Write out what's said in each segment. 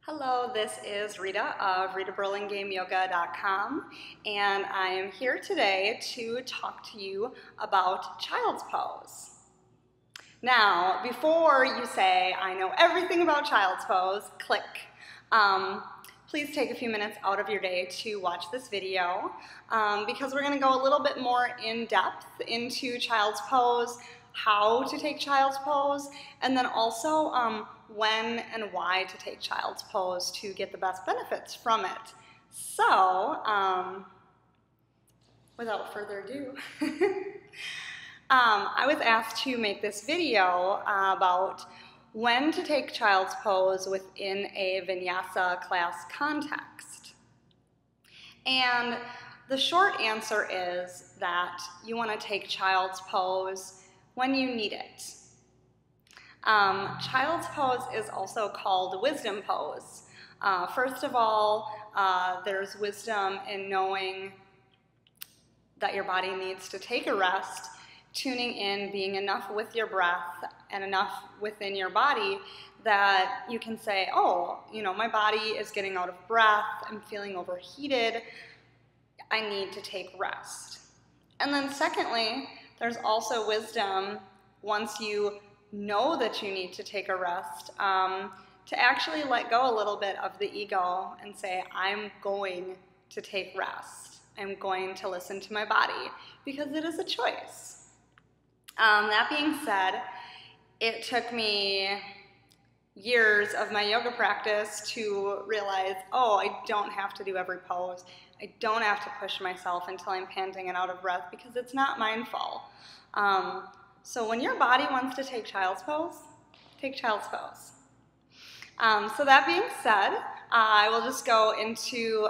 Hello, this is Rita of RitaBurlingameYoga.com, and I am here today to talk to you about child's pose. Now, before you say, I know everything about child's pose, click. Please take a few minutes out of your day to watch this video because we're going to go a little bit more in depth into child's pose, how to take child's pose, and then also when and why to take child's pose to get the best benefits from it. So, without further ado, I was asked to make this video about when to take child's pose within a Vinyasa class context. And the short answer is that you want to take child's pose when you need it. Child's pose is also called wisdom pose. First of all, there's wisdom in knowing that your body needs to take a rest, tuning in, being enough with your breath and enough within your body that you can say, oh, my body is getting out of breath, I'm feeling overheated, I need to take rest. And then secondly, there's also wisdom once you know that you need to take a rest, to actually let go a little bit of the ego and say, I'm going to take rest. I'm going to listen to my body because it is a choice. That being said, it took me years of my yoga practice to realize, oh, I don't have to do every pose. I don't have to push myself until I'm panting and out of breath because it's not mindful. So when your body wants to take child's pose, take child's pose. So that being said, I will just go into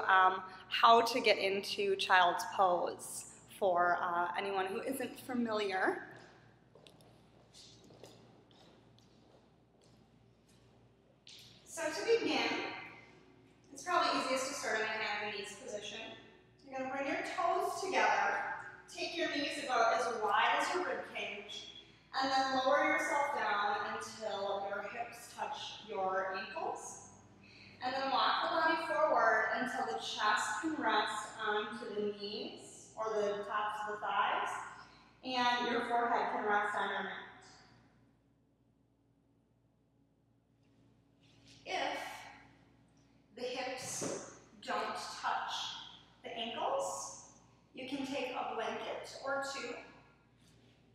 how to get into child's pose for anyone who isn't familiar. So to begin, it's probably easiest to start in a hand and knees position. You're going to bring your toes together, take your knees about as wide as your rib cage, and then lower yourself down until your hips touch your ankles. And then walk the body forward until the chest can rest onto the knees or the tops of the thighs, and your forehead can rest on your mat. If the hips don't touch the ankles, you can take a blanket or two,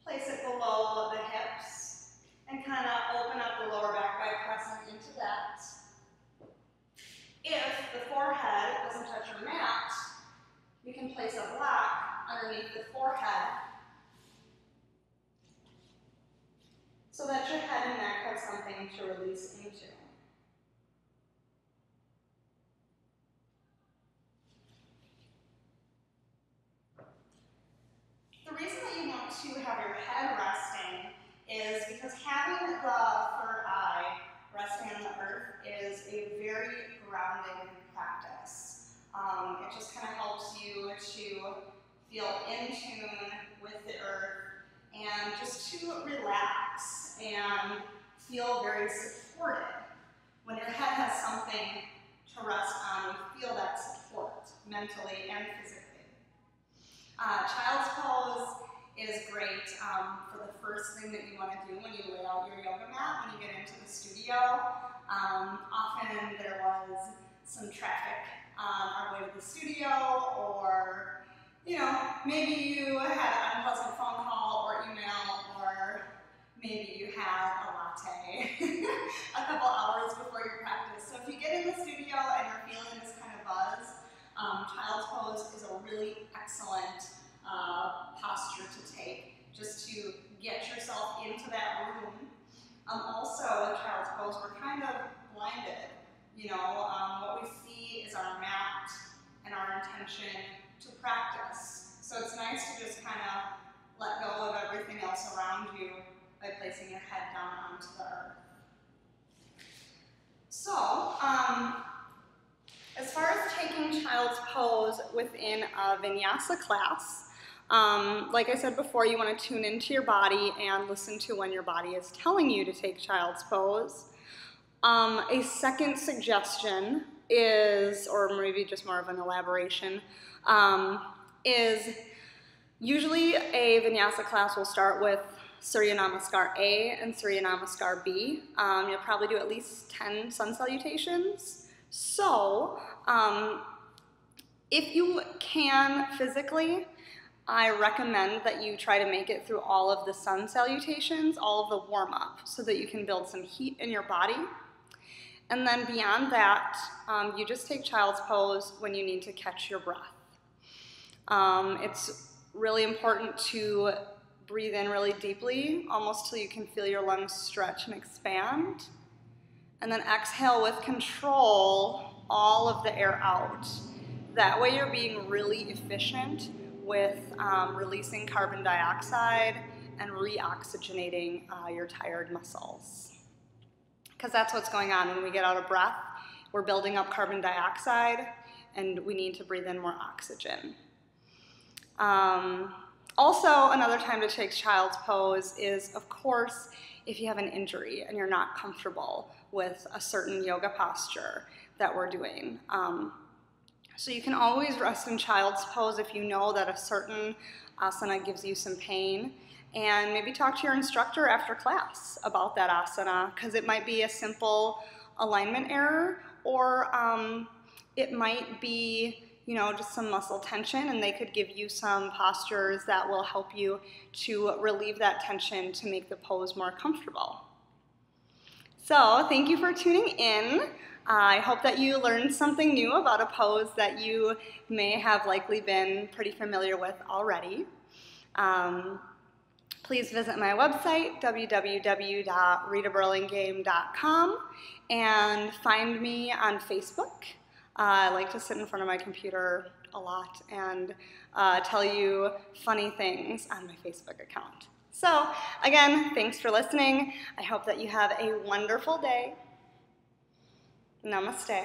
place it below the hips, and kind of open up the lower back by pressing into that. If the forehead doesn't touch your mat, you can place a block underneath the forehead so that your head and neck have something to release into. The reason that you want to have your head resting is because having the third eye resting on the earth is a very grounding practice. It just kind of helps you to feel in tune with the earth and just to relax and feel very supported. When your head has something to rest on, you feel that support mentally and physically. Child's pose is great for the first thing that you want to do when you lay out your yoga mat, when you get into the studio. Often there was some traffic on our way to the studio, or maybe you had an unpleasant phone call or email, or maybe you had a latte a couple hours before your practice. So if you get in the studio and you're feeling this kind of buzz, child's pose is a really excellent posture to take, just to get yourself into that room. Also, with child's pose, we're kind of blinded. What we see is our mat and our intention to practice. So it's nice to just kind of let go of everything else around you by placing your head down onto the earth. So, as far as taking child's pose within a Vinyasa class, like I said before, you want to tune into your body and listen to when your body is telling you to take child's pose. A second suggestion is, or maybe just more of an elaboration, is usually a Vinyasa class will start with Surya Namaskar A and Surya Namaskar B. You'll probably do at least 10 sun salutations. So, if you can physically, I recommend that you try to make it through all of the sun salutations, all of the warm-up, so that you can build some heat in your body. And then beyond that, you just take child's pose when you need to catch your breath. It's really important to breathe in really deeply, almost till you can feel your lungs stretch and expand. And then exhale with control all of the air out. That way you're being really efficient with releasing carbon dioxide and reoxygenating your tired muscles. Because that's what's going on when we get out of breath. We're building up carbon dioxide and we need to breathe in more oxygen. Also, another time to take child's pose is, of course, if you have an injury and you're not comfortable with a certain yoga posture that we're doing. So you can always rest in child's pose if you know that a certain asana gives you some pain, and maybe talk to your instructor after class about that asana, because it might be a simple alignment error, or it might be, you know, just some muscle tension, and they could give you some postures that will help you to relieve that tension to make the pose more comfortable. So thank you for tuning in. I hope that you learned something new about a pose that you may have likely been pretty familiar with already. Please visit my website, www.ritaburlingame.com, and find me on Facebook. I like to sit in front of my computer a lot and tell you funny things on my Facebook account. So again, thanks for listening. I hope that you have a wonderful day. Namaste.